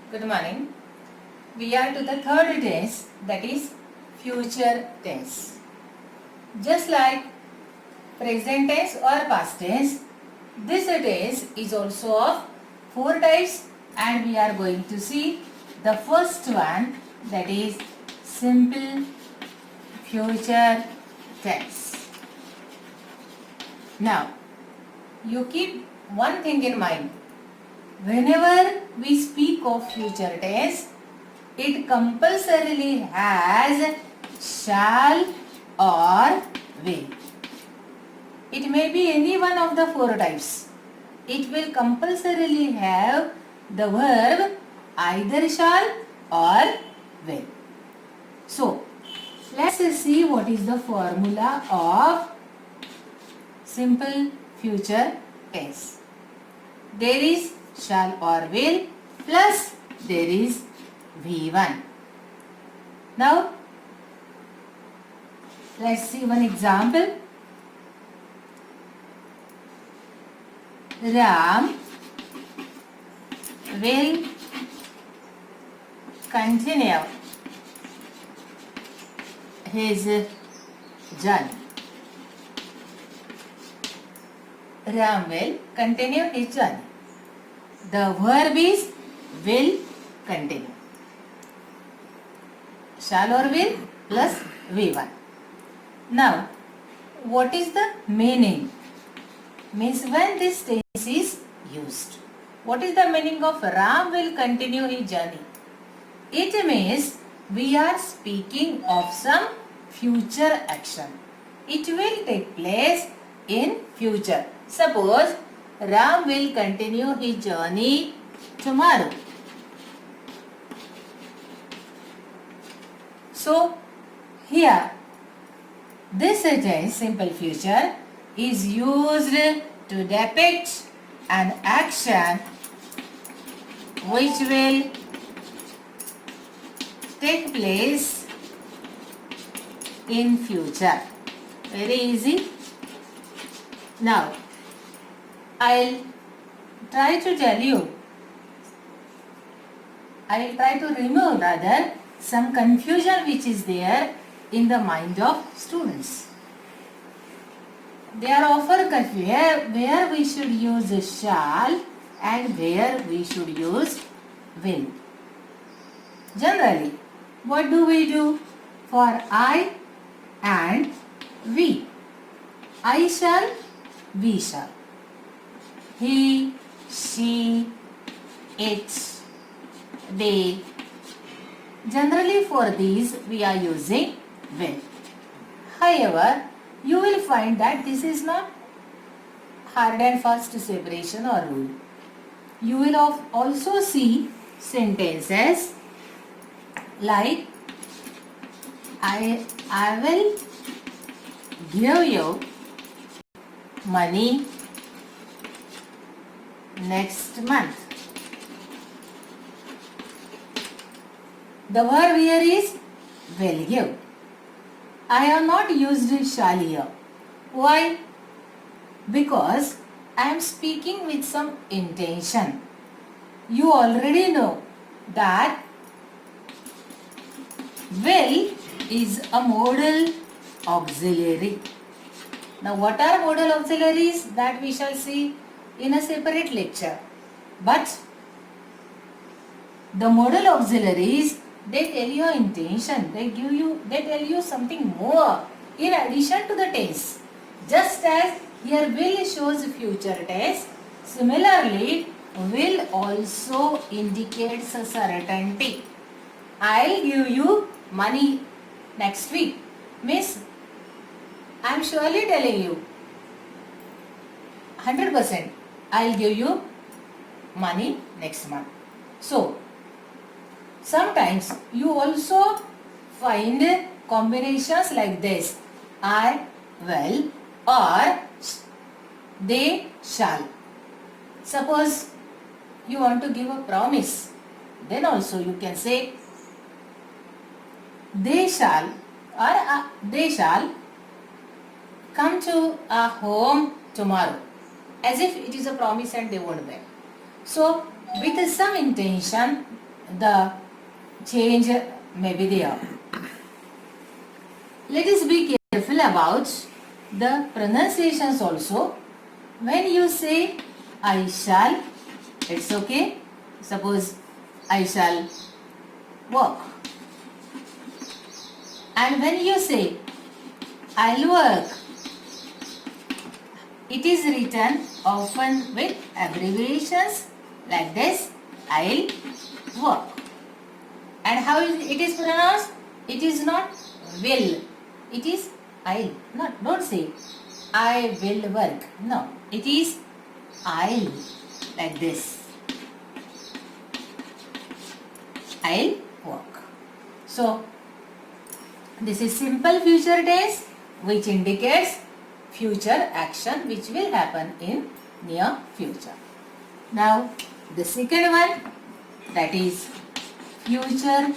Good morning. We are to the third tense, that is future tense. Just like present tense or past tense, this tense is also of four types and we are going to see the first one, that is simple future tense. Now, you keep one thing in mind. Whenever we speak of future tense, it compulsorily has shall or will. It may be any one of the four types. It will compulsorily have the verb either shall or will. So, let's see what is the formula of simple future tense. There is shall or will plus there is V1. Now, let's see one example. Ram will continue his journey. Ram will continue his journey. The verb is will continue. Shall or will plus V1. Now, what is the meaning? Means when this tense is used. What is the meaning of Ram will continue his journey? It means we are speaking of some future action. It will take place in future. Suppose Ram will continue his journey tomorrow. So, here, this tense, simple future, is used to depict an action which will take place in future. Very easy. Now, I'll try to remove rather some confusion which is there in the mind of students. They are often confused where we should use shall and where we should use will. Generally, what do we do for I and we? I shall, we shall. He, she, it, they. Generally for these we are using will. However, you will find that this is not hard and fast separation or rule. You will also see sentences like I will give you money next month. The verb here is will give. I have not used shall here. Why? Because I am speaking with some intention. You already know that will is a modal auxiliary. Now, what are modal auxiliaries? That we shall see in a separate lecture. But the modal auxiliaries, they tell your intention, they tell you something more in addition to the tense. Just as here will shows future tense, similarly will also indicates a certainty. I'll give you money next week. Means I am surely telling you 100% I'll give you money next month. So, sometimes you also find combinations like this. I will or they shall. Suppose you want to give a promise, then also you can say they shall or they shall come to our home tomorrow, as if it is a promise and they won't beg. So with some intention the change may be there. Let us be careful about the pronunciations also. When you say I shall, it's okay. Suppose I shall walk. And when you say I'll work, it is written often with abbreviations like this, I'll work. And how it is pronounced? It is not will. It is I'll. Not, don't say I will work. No, it is I'll, like this. I'll work. So, this is simple future tense which indicates future action which will happen in near future. Now, the second one, that is future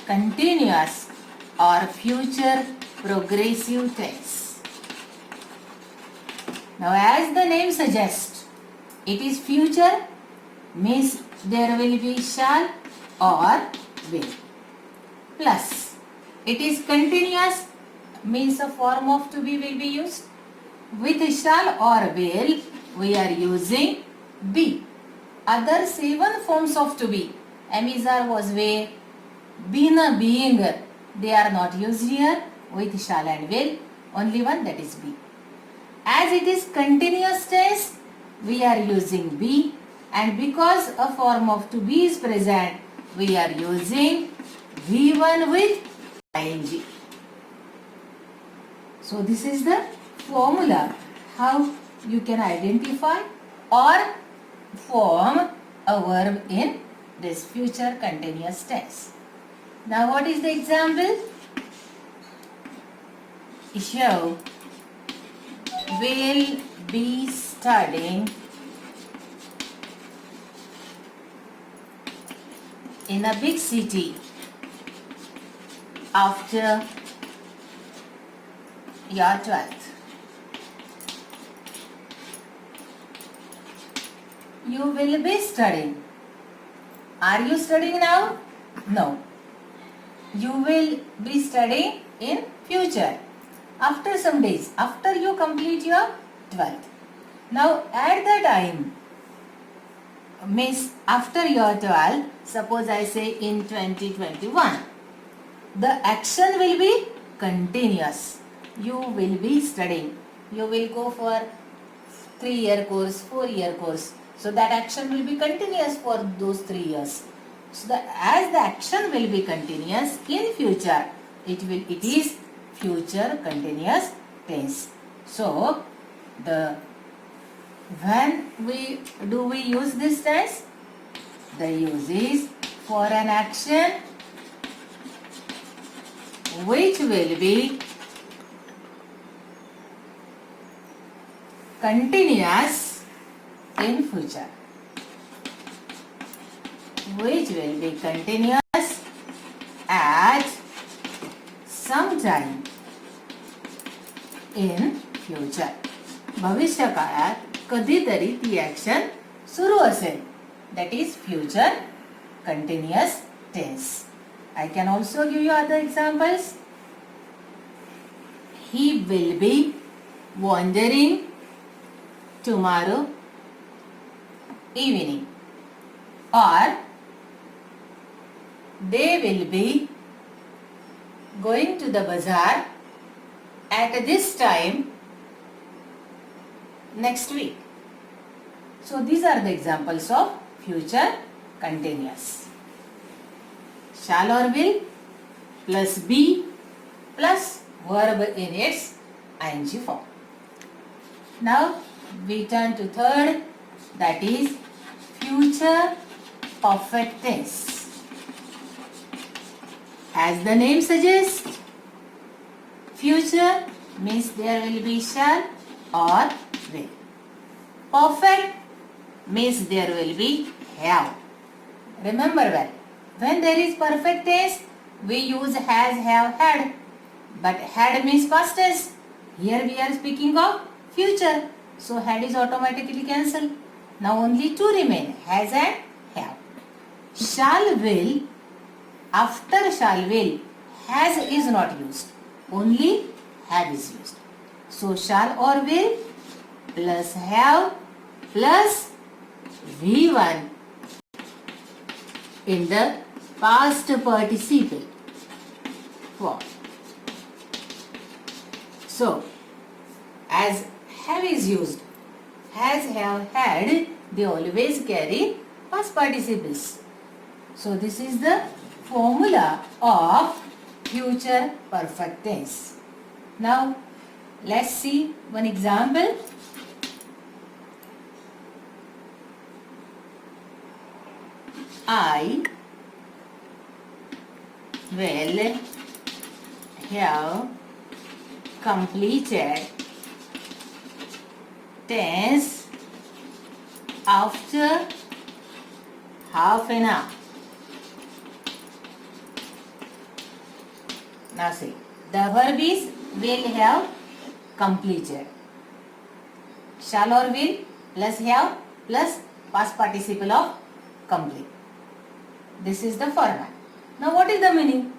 continuous or future progressive tense. Now, as the name suggests, it is future, means there will be shall or will. Plus, it is continuous, means a form of to be will be used. With shall or will, we are using be. Other 7 forms of to be, am, is, are, was, were, been, being, they are not used here with shall and will. Only one, that is be. As it is continuous tense, we are using be, and because a form of to be is present, we are using V1 with ing. So this is the formula how you can identify or form a verb in this future continuous tense. Now what is the example? Show will be studying in a big city after your 12th. You will be studying. Are you studying now? No. You will be studying in future. After some days, after you complete your 12th. Now at the time, means after your 12th, suppose I say in 2021, the action will be continuous. You will be studying. You will go for 3-year course, 4-year course. So that action will be continuous for those 3 years. So as the action will be continuous in future, it is future continuous tense. So when we use this tense? The use is for an action which will be continuous in future. Which will be continuous at some time in future. भविष्य काळात कधीतरी ती action सुरू असेल. That is future continuous tense. I can also give you other examples. He will be wandering tomorrow evening, or they will be going to the bazaar at this time next week. So these are the examples of future continuous. Shall or will plus be plus verb in its ing form. Now we turn to third, that is future perfect tense. As the name suggests, future means there will be shall or will. Perfect means there will be have. Remember well, when there is perfect tense, we use has, have, had. But had means past tense. Here we are speaking of future. So had is automatically cancelled. Now only two remain, has and have. shall will, after shall will, has is not used. Only have is used. So shall or will plus have plus V1 in the past participle form. So as have is used, has, have, had, they always carry past participles. So this is the formula of future perfect tense. Now let's see one example. I will have completed tense after half an hour. Now see, the verb is will have completed. Shall or will plus have plus past participle of complete. This is the format. Now what is the meaning?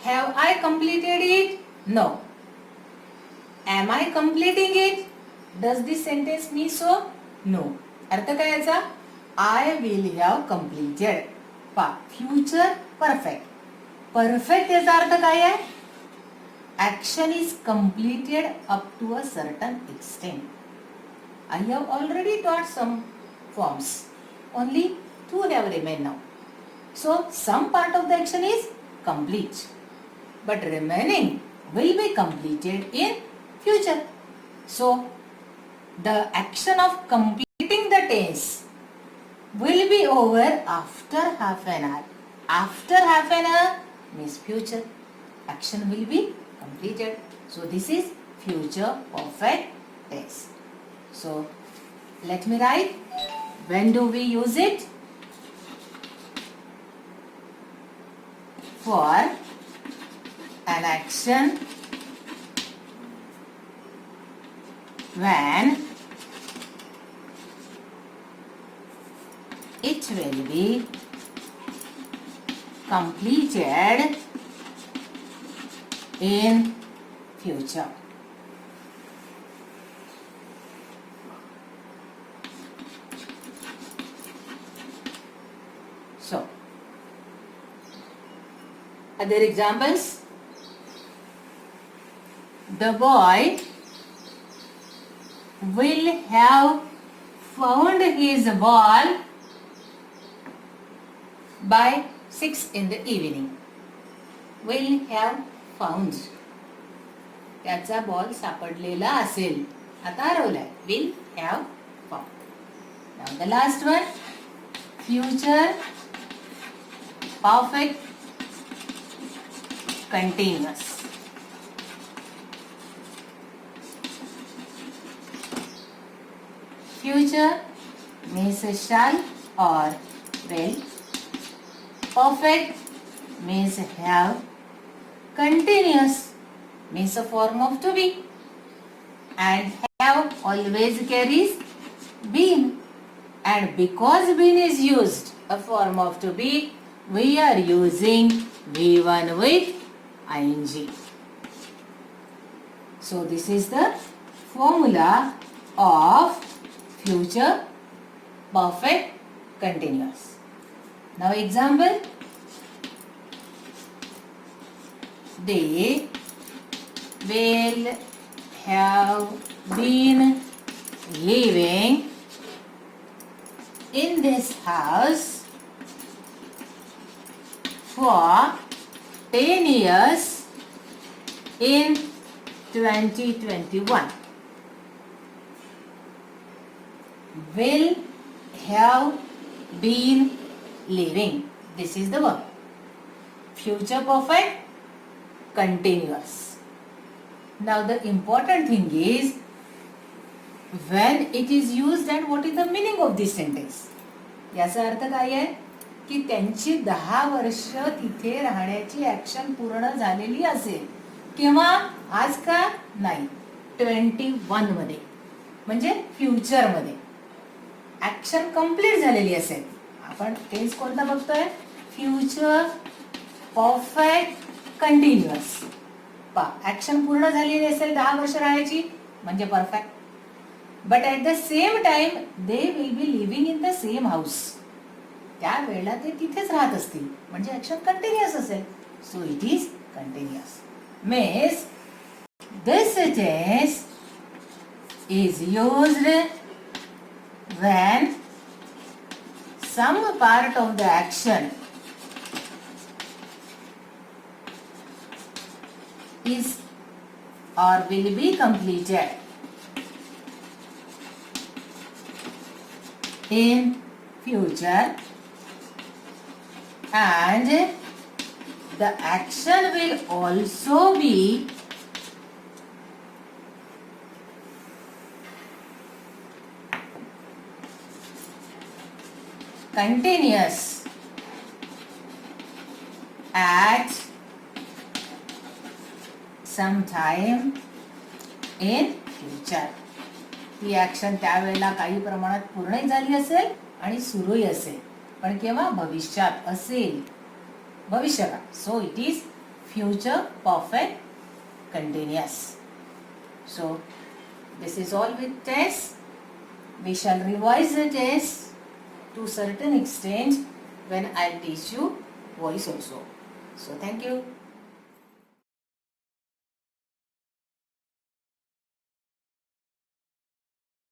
Have I completed it? No. Am I completing it? Does this sentence mean so? No. अर्थ काय याचा? I will have completed. Future perfect. Perfect याचा अर्थ काय आहे? Action is completed up to a certain extent. I have already taught some forms. Only two have remained now. So some part of the action is complete, but remaining will be completed in future. So the action of completing the tense will be over after half an hour. After half an hour means future. Action will be completed. So this is future perfect tense. So let me write. When do we use it? For an action when it will be completed in future. So, other examples. The boy will have found his ball by 6 in the evening. Will have found. त्याचा ball सापडलेला असेल. आता हरवलाय. Will have found. Now the last one. Future perfect continuous. Future means shall or will. Perfect means have. Continuous means a form of to be. And have always carries been. And because been is used, a form of to be, we are using V1 with ing. So this is the formula of future perfect continuous. Now example. They will have been living in this house for 10 years in 2021. Will have been living. This is the verb. Future perfect continuous. Now the important thing is when it is used and what is the meaning of this sentence. याचा अर्थ काय आहे की त्यांची 10 वर्ष तिथे राहण्याची action पूर्ण झालेली असेल. किंवा आज का नाही 21 मध्ये म्हणजे फ्युचर मध्ये ऍक्शन कंप्लीट झालेली असेल. आपण टेन्स कोणता बघतोय? Future perfect continuous. ऍक्शन पूर्ण झालेली असेल 10 वर्ष राहायची म्हणजे perfect. But at the same time they will be living in the same house. त्यावेळेला ते तिथेच राहत असतील म्हणजे ऍक्शन कंटिन्युअस असेल. So it is continuous. Means this tense is used when some part of the action is or will be completed in future and the action will also be continuous at some time in future. ती action त्यावेळेला काही प्रमाणात पूर्णही झाली असेल आणि सुरूही असेल, पण केव्हा? भविष्यात असेल, भविष्यकाळ. So it is future perfect continuous. So this is all with test. We shall revise the test to certain extent when I teach you voice also. So thank you.